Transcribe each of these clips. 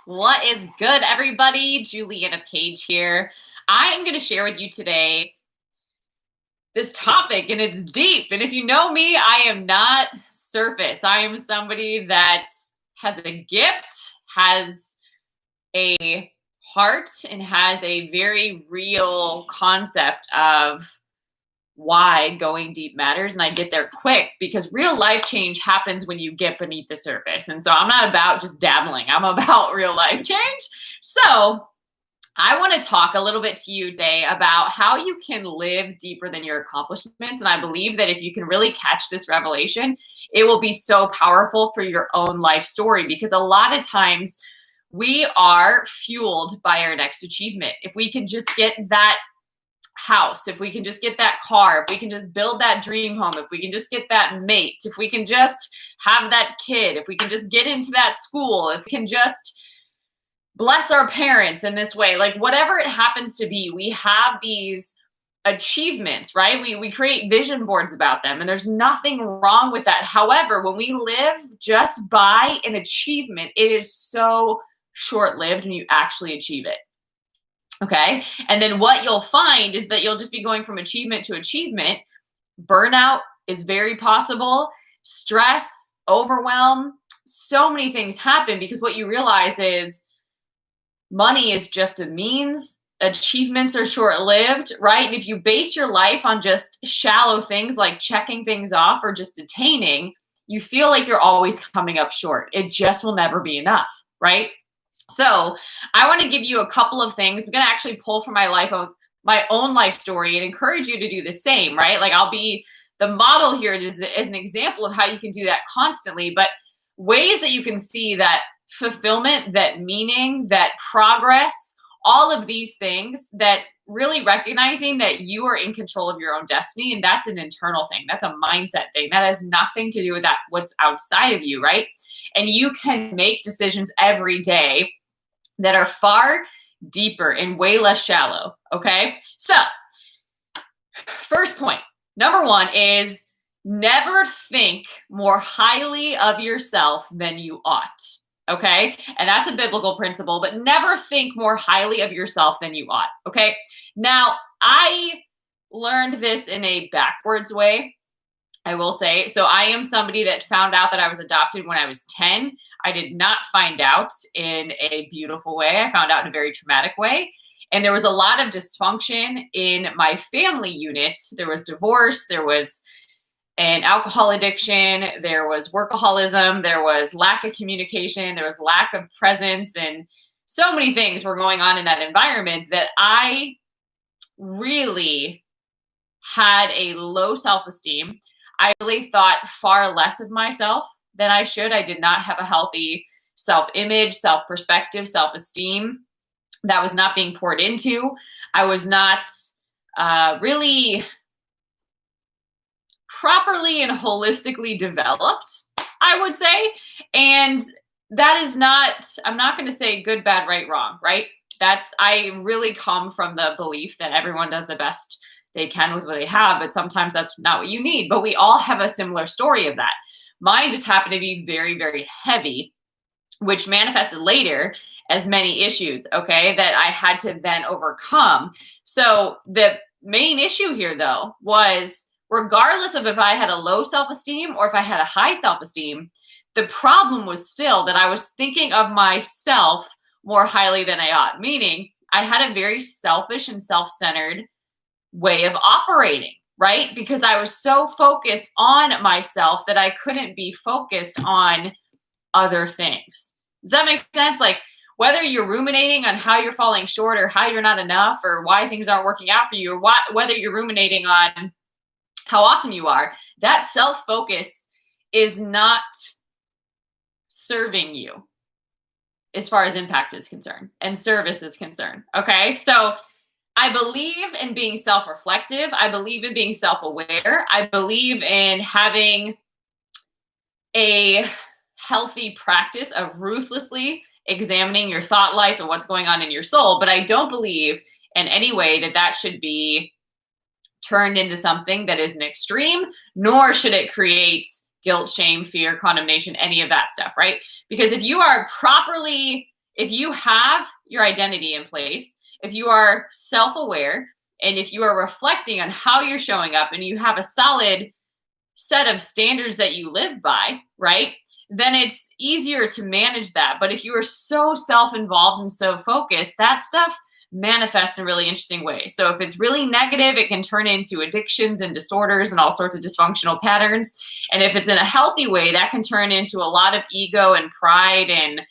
What is good, everybody? Juliana Page here. I am going to share with you today this topic, and it's deep. And if you know me, I am not surface. I am somebody that has a gift, has a heart, and has a very real concept of why going deep matters. And I get there quick because real life change happens when you get beneath the surface. And so I'm not about just dabbling. I'm about real life change. So I want to talk a little bit to you today about how you can live deeper than your accomplishments. And I believe that if you can really catch this revelation, it will be so powerful for your own life story, because a lot of times we are fueled by our next achievement. If we can just get that house, if we can just get that car, if we can just build that dream home, if we can just get that mate, if we can just have that kid, if we can just get into that school, if we can just bless our parents in this way, like whatever it happens to be, we have these achievements, right? We create vision boards about them, and there's nothing wrong with that. However, when we live just by an achievement, it is so short-lived when you actually achieve it. Okay. And then what you'll find is that you'll just be going from achievement to achievement. Burnout is very possible. Stress, overwhelm, so many things happen because what you realize is money is just a means. Achievements are short-lived, right? And if you base your life on just shallow things like checking things off or just attaining, you feel like you're always coming up short. It just will never be enough, right? So I want to give you a couple of things. I'm going to actually pull from my own life story and encourage you to do the same, right? Like I'll be the model here as an example of how you can do that constantly, but ways that you can see that fulfillment, that meaning, that progress, all of these things, that really recognizing that you are in control of your own destiny. And that's an internal thing. That's a mindset thing. That has nothing to do with that, what's outside of you, right? And you can make decisions every day that are far deeper and way less shallow. Okay. So first point, number one is never think more highly of yourself than you ought. Okay. And that's a biblical principle, but never think more highly of yourself than you ought. Okay. Now I learned this in a backwards way, I will say. So I am somebody that found out that I was adopted when I was 10. I did not find out in a beautiful way. I found out in a very traumatic way. And there was a lot of dysfunction in my family unit. There was divorce. There was an alcohol addiction. There was workaholism. There was lack of communication. There was lack of presence. And so many things were going on in that environment that I really had a low self-esteem. I really thought far less of myself than I should. I did not have a healthy self-image, self-perspective, self-esteem that was not being poured into. I was not really properly and holistically developed, I would say. And that is not, I'm not going to say good, bad, right, wrong, right? I really come from the belief that everyone does the best they can with what they have, but sometimes that's not what you need. But we all have a similar story of that. Mine just happened to be very, very heavy, which manifested later as many issues, okay, that I had to then overcome. So the main issue here, though, was regardless of if I had a low self-esteem or if I had a high self-esteem, the problem was still that I was thinking of myself more highly than I ought, meaning I had a very selfish and self-centered way of operating, right? Because I was so focused on myself that I couldn't be focused on other things. Does that make sense? Like whether you're ruminating on how you're falling short or how you're not enough or why things aren't working out for you, or whether you're ruminating on how awesome you are, that self-focus is not serving you as far as impact is concerned and service is concerned. Okay. So I believe in being self-reflective. I believe in being self-aware. I believe in having a healthy practice of ruthlessly examining your thought life and what's going on in your soul. But I don't believe in any way that that should be turned into something that is an extreme, nor should it create guilt, shame, fear, condemnation, any of that stuff, right? Because if you are properly if you have your identity in place, if you are self-aware, and if you are reflecting on how you're showing up and you have a solid set of standards that you live by, right? Then it's easier to manage that. But if you are so self-involved and so focused, that stuff manifests in really interesting ways. So if it's really negative, it can turn into addictions and disorders and all sorts of dysfunctional patterns. And if it's in a healthy way, that can turn into a lot of ego and pride and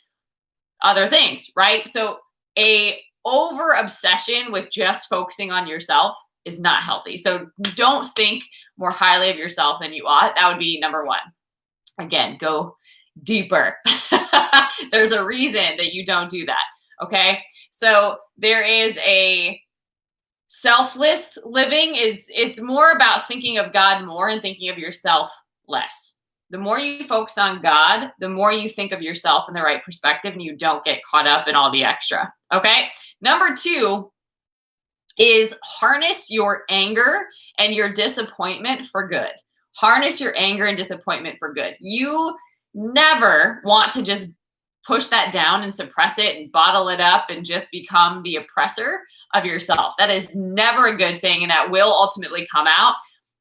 other things, right? So a over obsession with just focusing on yourself is not healthy. So don't think more highly of yourself than you ought. That would be number one. Again, go deeper. There's a reason that you don't do that. Okay. So there is a selfless living it's more about thinking of God more and thinking of yourself less. The more you focus on God, the more you think of yourself in the right perspective and you don't get caught up in all the extra. Okay. Number two is harness your anger and your disappointment for good. Harness your anger and disappointment for good. You never want to just push that down and suppress it and bottle it up and just become the oppressor of yourself. That is never a good thing. And that will ultimately come out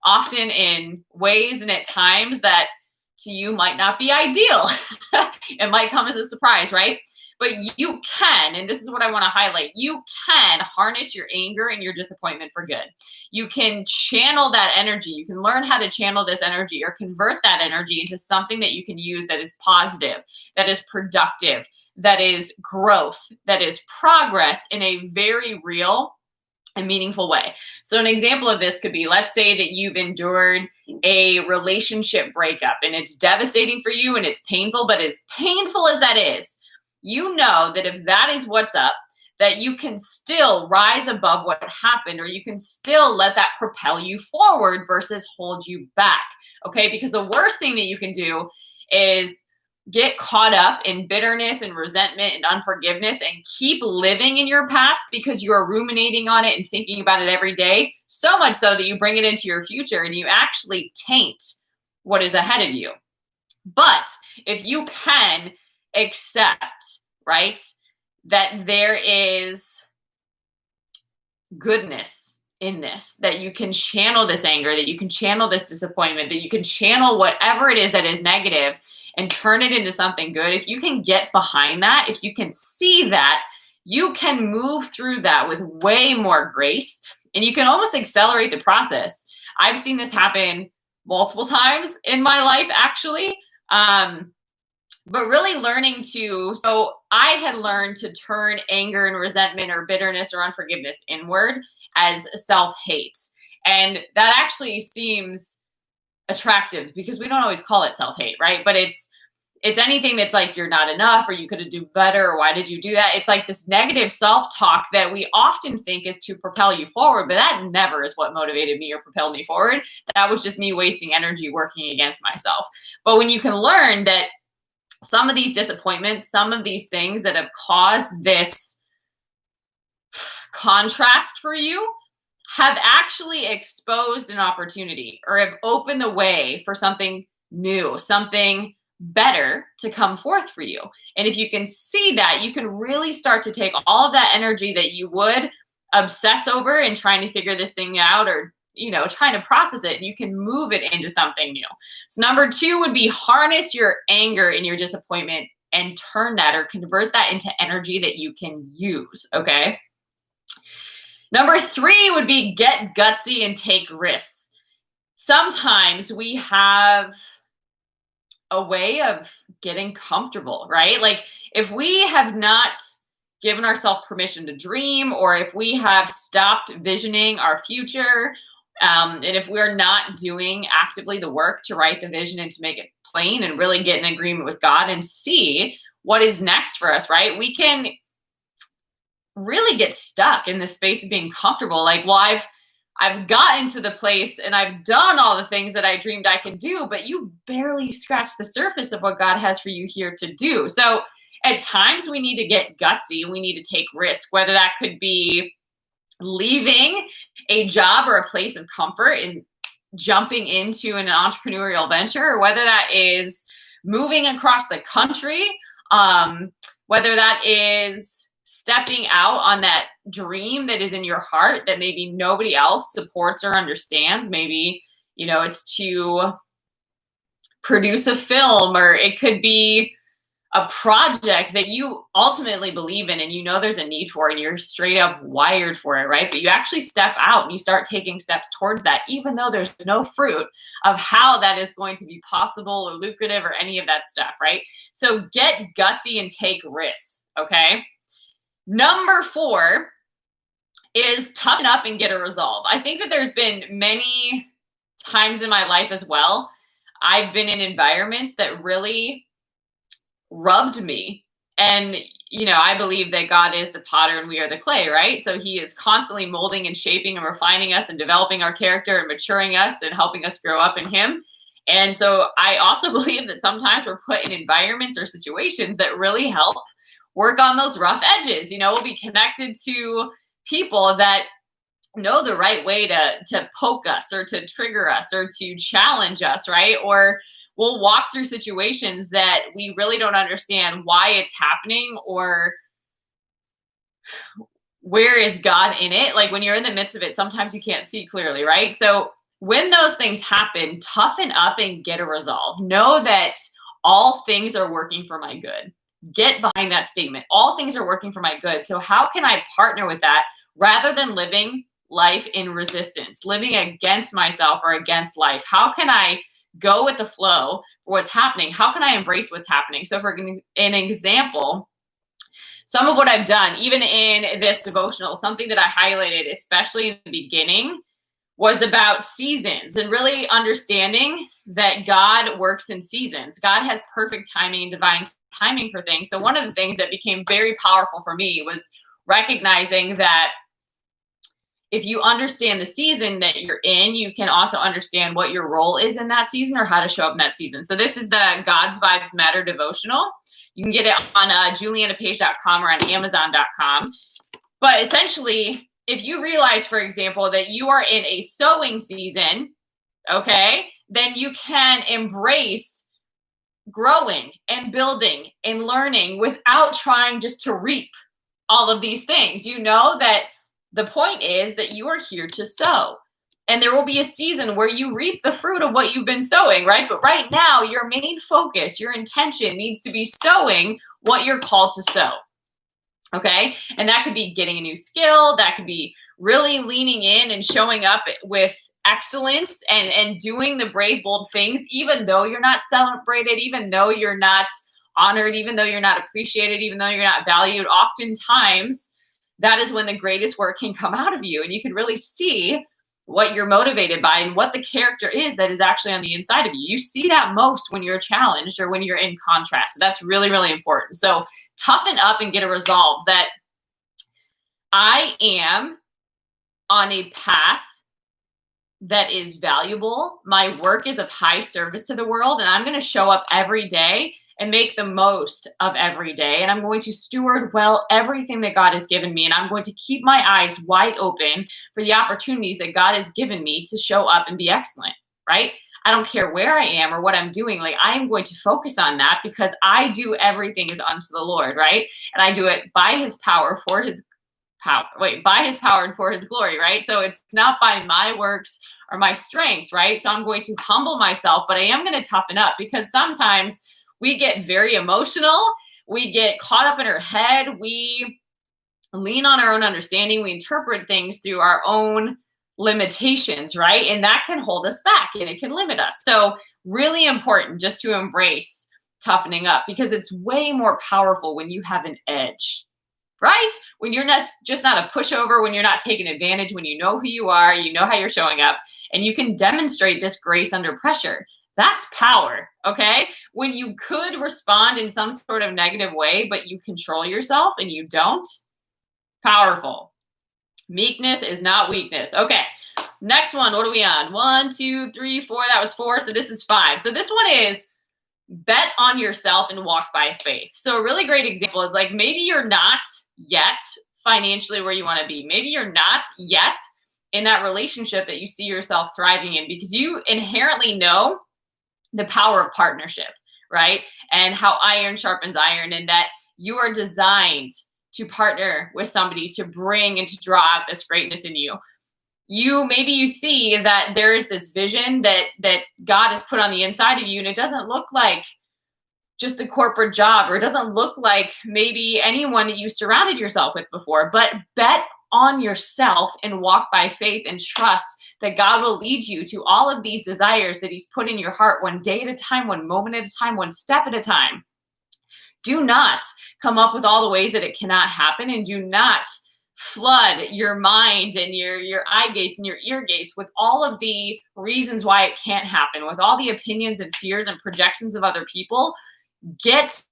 often in ways and at times that to you might not be ideal. It might come as a surprise, right? But you can, and this is what I want to highlight, you can harness your anger and your disappointment for good. You can channel that energy. You can learn how to channel this energy or convert that energy into something that you can use that is positive, that is productive, that is growth, that is progress in a very real and meaningful way. So an example of this could be, let's say that you've endured a relationship breakup and it's devastating for you and it's painful, but as painful as that is, you know that if that is what's up, that you can still rise above what happened, or you can still let that propel you forward versus hold you back. Okay. Because the worst thing that you can do is get caught up in bitterness and resentment and unforgiveness and keep living in your past because you are ruminating on it and thinking about it every day, so much so that you bring it into your future and you actually taint what is ahead of you. But if you can accept, right, that there is goodness in this, that you can channel this anger, that you can channel this disappointment, that you can channel whatever it is that is negative and turn it into something good. If you can get behind that, if you can see that, you can move through that with way more grace and you can almost accelerate the process. I've seen this happen multiple times in my life, actually. But really learning so I had learned to turn anger and resentment or bitterness or unforgiveness inward as self-hate. And that actually seems attractive because we don't always call it self-hate, right? But it's anything that's like, you're not enough, or you could do better, or why did you do that? It's like this negative self-talk that we often think is to propel you forward, but that never is what motivated me or propelled me forward. That was just me wasting energy working against myself. But when you can learn that some of these disappointments, some of these things that have caused this contrast for you have actually exposed an opportunity or have opened the way for something new, something better to come forth for you. And if you can see that, you can really start to take all of that energy that you would obsess over and trying to figure this thing out, or trying to process it, and you can move it into something new. So number two would be harness your anger and your disappointment and turn that or convert that into energy that you can use. Okay. Number three would be get gutsy and take risks. Sometimes we have a way of getting comfortable, right? Like if we have not given ourselves permission to dream, or if we have stopped visioning our future, and if we're not doing actively the work to write the vision and to make it plain and really get in agreement with God and see what is next for us, right? We can really get stuck in this space of being comfortable. Like, well, I've gotten to the place and I've done all the things that I dreamed I could do, but you barely scratched the surface of what God has for you here to do. So at times we need to get gutsy. We need to take risk, whether that could be leaving a job or a place of comfort and jumping into an entrepreneurial venture, or whether that is moving across the country Whether that is stepping out on that dream that is in your heart that maybe nobody else supports or understands. Maybe, it's to produce a film, or it could be a project that you ultimately believe in and there's a need for, and you're straight up wired for it, right? But you actually step out and you start taking steps towards that, even though there's no fruit of how that is going to be possible or lucrative or any of that stuff, right? So get gutsy and take risks, okay? Number 4 is toughen up and get a resolve. I think that there's been many times in my life as well, I've been in environments that really rubbed me. And, I believe that God is the potter and we are the clay, right? So he is constantly molding and shaping and refining us and developing our character and maturing us and helping us grow up in him. And so I also believe that sometimes we're put in environments or situations that really help work on those rough edges. We'll be connected to people that know the right way to poke us or to trigger us or to challenge us, right? Or we'll walk through situations that we really don't understand why it's happening or where is God in it. Like when you're in the midst of it, sometimes you can't see clearly, right? So when those things happen, toughen up and get a resolve. Know that all things are working for my good. Get behind that statement. All things are working for my good. So how can I partner with that rather than living life in resistance, living against myself or against life? How can I go with the flow for what's happening? How can I embrace what's happening? So for an example, some of what I've done, even in this devotional, something that I highlighted, especially in the beginning, was about seasons and really understanding that God works in seasons. God has perfect timing and divine timing for things. So one of the things that became very powerful for me was recognizing that if you understand the season that you're in, you can also understand what your role is in that season or how to show up in that season. So this is the God's Vibes Matter devotional. You can get it on julianapage.com or on amazon.com. But essentially, if you realize, for example, that you are in a sowing season, okay, then you can embrace growing and building and learning without trying just to reap all of these things. You know that the point is that you are here to sow. And there will be a season where you reap the fruit of what you've been sowing, right? But right now, your main focus, your intention needs to be sowing what you're called to sow. Okay? And that could be getting a new skill. That could be really leaning in and showing up with excellence and doing the brave, bold things, even though you're not celebrated, even though you're not honored, even though you're not appreciated, even though you're not valued. Oftentimes, that is when the greatest work can come out of you. And you can really see what you're motivated by and what the character is that is actually on the inside of you. You see that most when you're challenged or when you're in contrast. So that's really, really important. So toughen up and get a resolve that I am on a path that is valuable. My work is of high service to the world, and I'm going to show up every day and make the most of every day. And I'm going to steward well everything that God has given me. And I'm going to keep my eyes wide open for the opportunities that God has given me to show up and be excellent, right? I don't care where I am or what I'm doing. Like, I am going to focus on that because I do everything as unto the Lord, right? And I do it by his power, for his power, by his power and for his glory, right? So it's not by my works or my strength, right? So I'm going to humble myself, but I am going to toughen up because sometimes we get very emotional. We get caught up in our head. We lean on our own understanding. We interpret things through our own limitations, right? And that can hold us back and it can limit us. So really important just to embrace toughening up because it's way more powerful when you have an edge, right? When you're not a pushover, when you're not taking advantage, when you know who you are, you know how you're showing up, and you can demonstrate this grace under pressure. That's power, okay? When you could respond in some sort of negative way, but you control yourself and you don't, powerful. Meekness is not weakness. Okay, next one, what are we on? 1, 2, 3, 4, that was 4, so this is 5. So this one is bet on yourself and walk by faith. So a really great example is like maybe you're not yet financially where you want to be. Maybe you're not yet in that relationship that you see yourself thriving in because you inherently know the power of partnership, right? And how iron sharpens iron, and that you are designed to partner with somebody to bring and to draw out this greatness in you. Maybe you see that there is this vision that God has put on the inside of you, and it doesn't look like just a corporate job, or it doesn't look like maybe anyone that you surrounded yourself with before, but bet on yourself and walk by faith and trust that God will lead you to all of these desires that he's put in your heart, one day at a time, one moment at a time, one step at a time. Do not come up with all the ways that it cannot happen, and do not flood your mind and your eye gates and your ear gates with all of the reasons why it can't happen, with all the opinions and fears and projections of other people. Get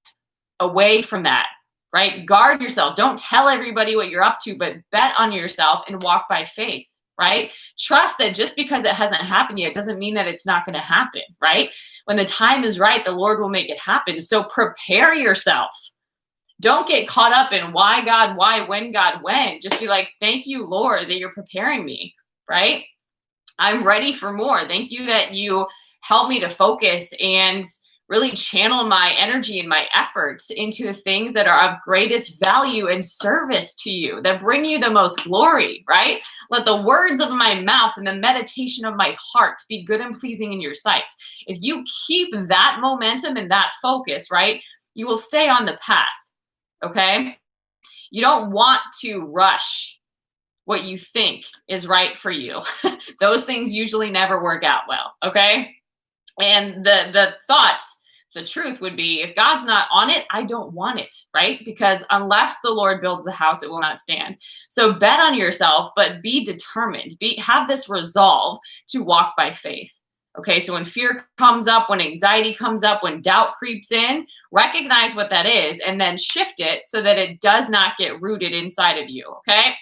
away from that, right? Guard yourself. Don't tell everybody what you're up to, but bet on yourself and walk by faith, right? Trust that just because it hasn't happened yet doesn't mean that it's not going to happen, right? When the time is right, the Lord will make it happen. So prepare yourself. Don't get caught up in why God, why, when God, when. Just be like, thank you, Lord, that you're preparing me, right? I'm ready for more. Thank you that you help me to focus and really channel my energy and my efforts into the things that are of greatest value and service to you, that bring you the most glory, right? Let the words of my mouth and the meditation of my heart be good and pleasing in your sight. If you keep that momentum and that focus, right, you will stay on the path, okay? You don't want to rush what you think is right for you. Those things usually never work out well, okay? And the thoughts, the truth would be, if God's not on it, I don't want it, right? Because unless the Lord builds the house, it will not stand. So bet on yourself, but be determined. Have this resolve to walk by faith. Okay, so when fear comes up, when anxiety comes up, when doubt creeps in, recognize what that is and then shift it so that it does not get rooted inside of you, okay?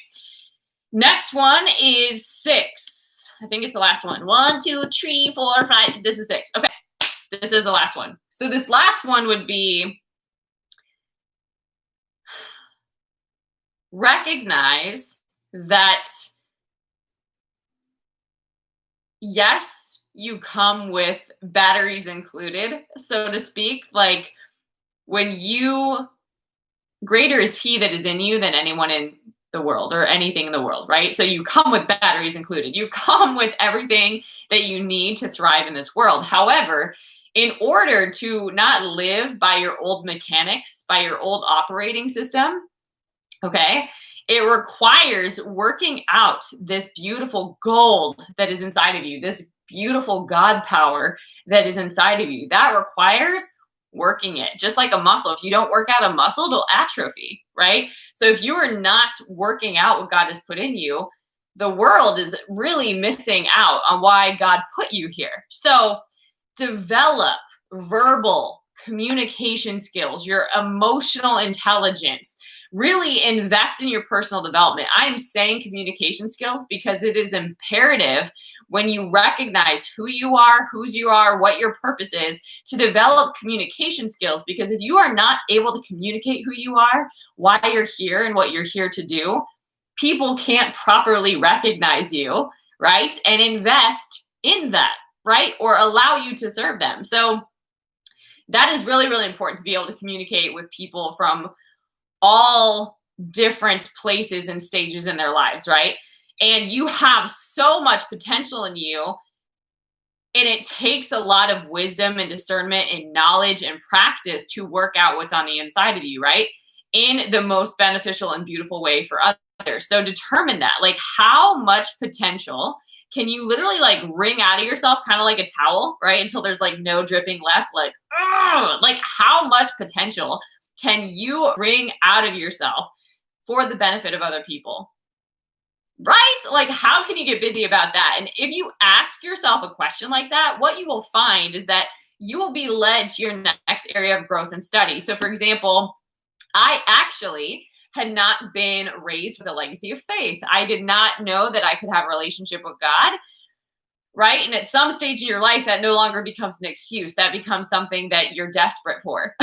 Next one is 6. I think it's the last one. 1, 2, 3, 4, 5. This is 6. Okay, this is the last one. So this last one would be recognize that, yes, you come with batteries included, so to speak. Like, greater is he that is in you than anyone in the world or anything in the world, right? So you come with batteries included. You come with everything that you need to thrive in this world. However, in order to not live by your old mechanics, by your old operating system, okay, it requires working out this beautiful gold that is inside of you, this beautiful God power that is inside of you. That requires working it, just like a muscle. If you don't work out a muscle, it'll atrophy, right? So if you are not working out what God has put in you, the world is really missing out on why God put you here. So develop verbal communication skills, your emotional intelligence. Really invest in your personal development. I'm saying communication skills because it is imperative when you recognize who you are, whose you are, what your purpose is, to develop communication skills. Because if you are not able to communicate who you are, why you're here, and what you're here to do, people can't properly recognize you, right? And invest in that, right? Or allow you to serve them. So that is really, really important, to be able to communicate with people from all different places and stages in their lives, right? And you have so much potential in you, and it takes a lot of wisdom and discernment and knowledge and practice to work out what's on the inside of you, right? In the most beneficial and beautiful way for others. So determine that, like, how much potential can you literally like wring out of yourself, kind of like a towel, right? Until there's like no dripping left. Like how much potential can you wring out of yourself for the benefit of other people, right? Like, how can you get busy about that? And if you ask yourself a question like that, what you will find is that you will be led to your next area of growth and study. So for example, I actually had not been raised with a legacy of faith. I did not know that I could have a relationship with God, right? And at some stage in your life, that no longer becomes an excuse. That becomes something that you're desperate for,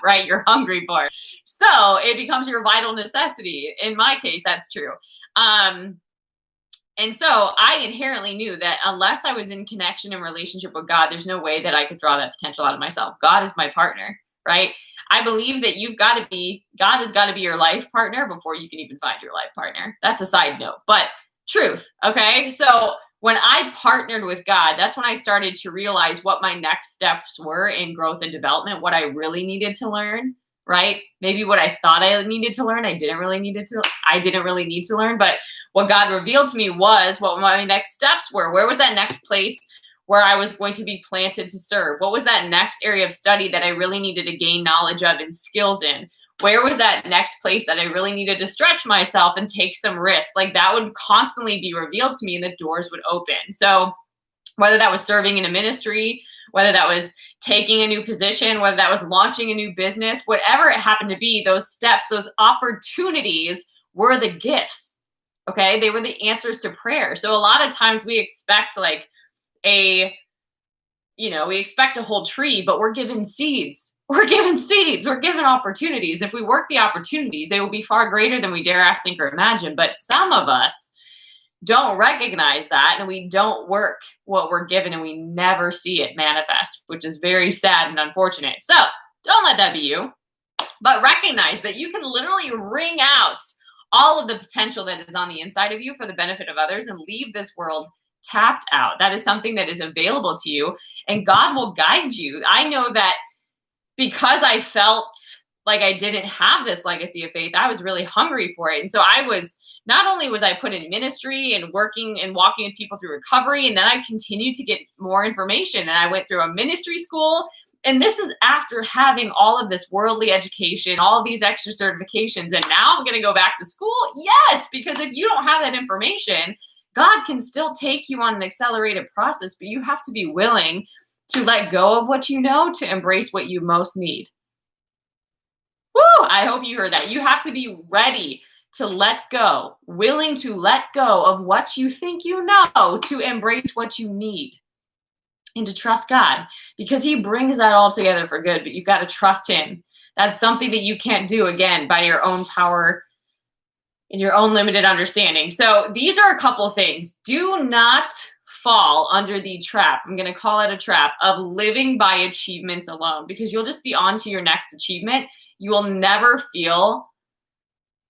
right? You're hungry for. So it becomes your vital necessity. In my case, that's true. And so I inherently knew that unless I was in connection and relationship with God, there's no way that I could draw that potential out of myself. God is my partner, right? I believe that God has got to be your life partner before you can even find your life partner. That's a side note, but truth. Okay. So when I partnered with God, that's when I started to realize what my next steps were in growth and development, what I really needed to learn, right? Maybe what I thought I needed to learn, I didn't really need to learn, but what God revealed to me was what my next steps were. Where was that next place where I was going to be planted to serve? What was that next area of study that I really needed to gain knowledge of and skills in? Where was that next place that I really needed to stretch myself and take some risks? Like that would constantly be revealed to me and the doors would open. So whether that was serving in a ministry, whether that was taking a new position, whether that was launching a new business, whatever it happened to be, those steps, those opportunities were the gifts. Okay. They were the answers to prayer. So a lot of times we expect we expect a whole tree, but we're given seeds. We're given seeds. We're given opportunities. If we work the opportunities, they will be far greater than we dare ask, think, or imagine. But some of us don't recognize that, and we don't work what we're given, and we never see it manifest, which is very sad and unfortunate. So don't let that be you, but recognize that you can literally wring out all of the potential that is on the inside of you for the benefit of others and leave this world tapped out. That is something that is available to you, and God will guide you. I know that because I felt like I didn't have this legacy of faith, I was really hungry for it. And so not only was I put in ministry and working and walking with people through recovery, and then I continued to get more information, and I went through a ministry school. And this is after having all of this worldly education, all of these extra certifications. And now I'm going to go back to school. Yes, because if you don't have that information, God can still take you on an accelerated process, but you have to be willing to let go of what you know to embrace what you most need. Woo! I hope you heard that. You have to be ready to let go, willing to let go of what you think you know to embrace what you need and to trust God, because he brings that all together for good, but you've got to trust him. That's something that you can't do, again, by your own power and your own limited understanding. So these are a couple things. Do not fall under the trap, I'm going to call it a trap, of living by achievements alone, because you'll just be on to your next achievement. You will never feel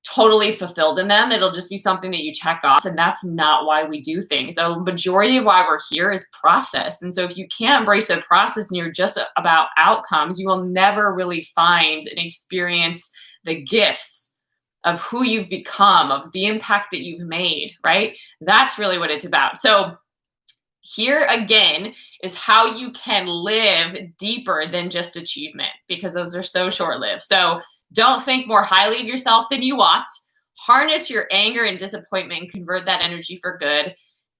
totally fulfilled in them. It'll just be something that you check off, and that's not why we do things. The majority of why we're here is process. And so if you can't embrace the process and you're just about outcomes, you will never really find and experience the gifts of who you've become, of the impact that you've made, right? That's really what it's about. So here again is how you can live deeper than just achievement, because those are so short-lived. So don't think more highly of yourself than you ought. Harness your anger and disappointment and convert that energy for good.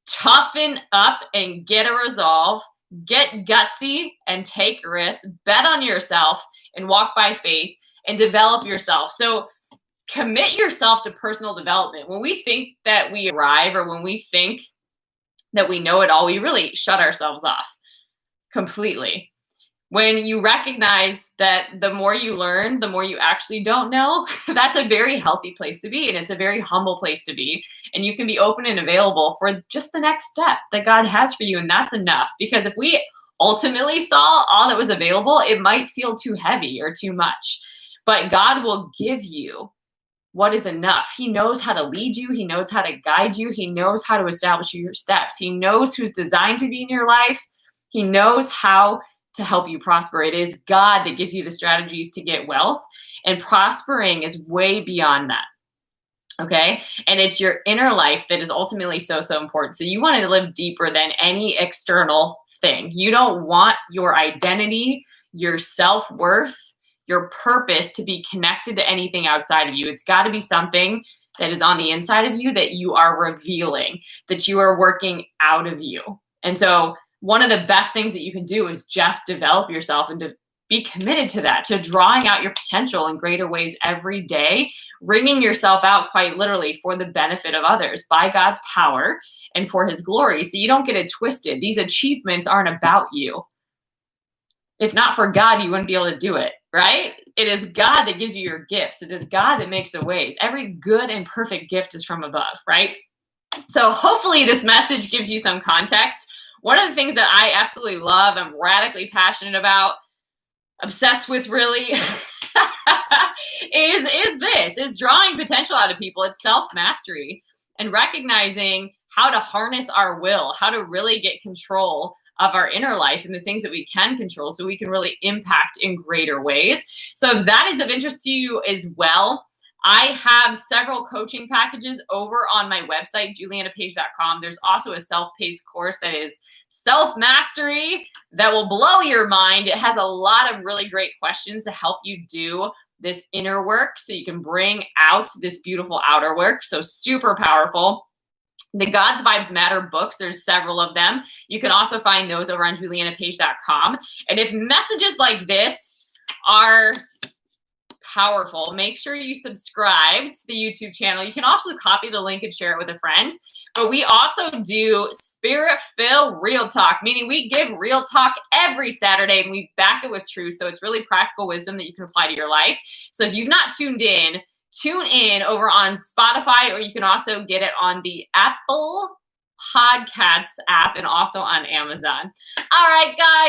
Toughen up and get a resolve. Get gutsy and take risks. Bet on yourself and walk by faith and develop yourself. So commit yourself to personal development. When we think that we arrive, or when we think that we know it all, we really shut ourselves off completely. When you recognize that the more you learn, the more you actually don't know, that's a very healthy place to be. And it's a very humble place to be. And you can be open and available for just the next step that God has for you. And that's enough. Because if we ultimately saw all that was available, it might feel too heavy or too much. But God will give you what is enough. He knows how to lead you. He knows how to guide you. He knows how to establish your steps. He knows who's designed to be in your life. He knows how to help you prosper. It is God that gives you the strategies to get wealth, and prospering is way beyond that. Okay. And it's your inner life that is ultimately so important. So you want to live deeper than any external thing. You don't want your identity, your self-worth, your purpose to be connected to anything outside of you. It's got to be something that is on the inside of you that you are revealing, that you are working out of you. And so one of the best things that you can do is just develop yourself and to be committed to that, to drawing out your potential in greater ways every day, wringing yourself out quite literally for the benefit of others by God's power and for his glory. So you don't get it twisted. These achievements aren't about you. If not for God, you wouldn't be able to do it, right? It is God that gives you your gifts. It is God that makes the ways. Every good and perfect gift is from above, right? So hopefully this message gives you some context. One of the things that I absolutely love, I'm radically passionate about, obsessed with really, is drawing potential out of people. It's self-mastery and recognizing how to harness our will, how to really get control of our inner life and the things that we can control so we can really impact in greater ways. So if that is of interest to you as well, I have several coaching packages over on my website, julianapage.com. There's also a self-paced course that is self-mastery that will blow your mind. It has a lot of really great questions to help you do this inner work so you can bring out this beautiful outer work. So super powerful. The God's Vibes Matter books, there's several of them. You can also find those over on julianapage.com. And if messages like this are powerful, make sure you subscribe to the YouTube channel. You can also copy the link and share it with a friend. But we also do Spirit-Filled Real Talk, meaning we give real talk every Saturday and we back it with truth. So it's really practical wisdom that you can apply to your life. So if you've not tuned in, tune in over on Spotify, or you can also get it on the Apple Podcasts app and also on Amazon. All right, guys.